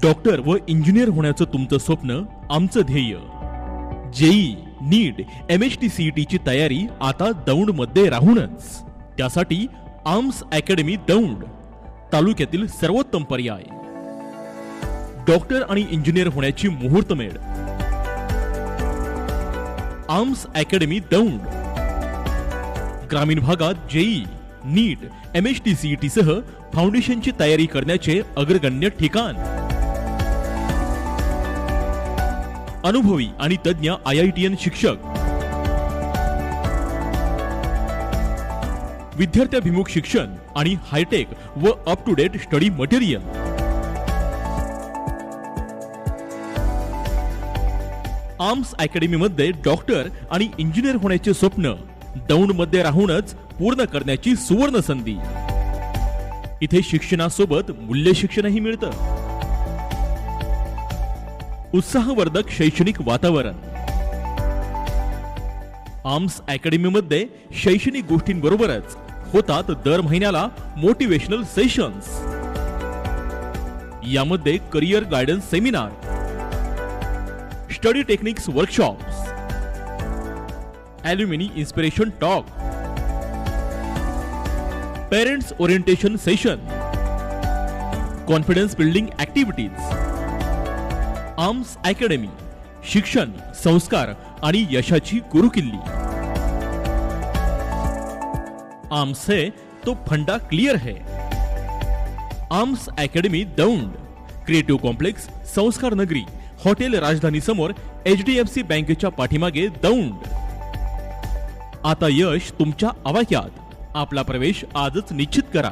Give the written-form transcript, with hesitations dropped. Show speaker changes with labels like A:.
A: Doctor व engineer होण्याचं तुमचं स्वप्न आमचं ध्येय। जेई, नीट, MHT-CET ची तयारी आता दौंड मध्ये राहूनच। त्यासाठी आर्म्स अकॅडमी दौंड तालुक्यातील सर्वोत्तम पर्याय। डॉक्टर आणि इंजिनियर होण्याची मुहूर्तमेढ। Arms academy Daund. ग्रामीण भागात जेई, नीट, MHT-CET सह फाउंडेशनची तयारी करण्याचे अग्रगण्य ठिकाण। अनुभवी आणि तज्ञ IITian शिक्षक, विद्यार्थ्याभिमुख शिक्षण आणि हायटेक व up to date study material. Arms academy मध्ये डॉक्टर आणि इंजिनियर होण्याचे स्वप्न दौंड मध्ये राहूनच पूर्ण करण्याची सुवर्ण संधी। इथे शिक्षणासोबत मूल्य शिक्षणही मिळतं। उत्साहवर्धक शैक्षणिक वातावरण। आर्म्स अकॅडमी मध्ये शैक्षणिक गोष्टींबरोबरच होतात दर महिन्याला मोटिवेशनल सेशन्स। यामध्ये career guidance seminar, study techniques workshops, alumni inspiration talk, parents orientation session, confidence building activities. Arms Academy, शिक्षण, संस्कार आणि यशाची गुरुकिल्ली। आर्म्स है तो फंडा क्लियर है। Arms academy Daund, creative complex, संस्कार नगरी, हॉटेल राजधानी समोर, HDFC बँकेच्या पाठीमागे दौंड। आता यश तुमच्या आवाक्यात। आपला प्रवेश आजच निश्चित करा।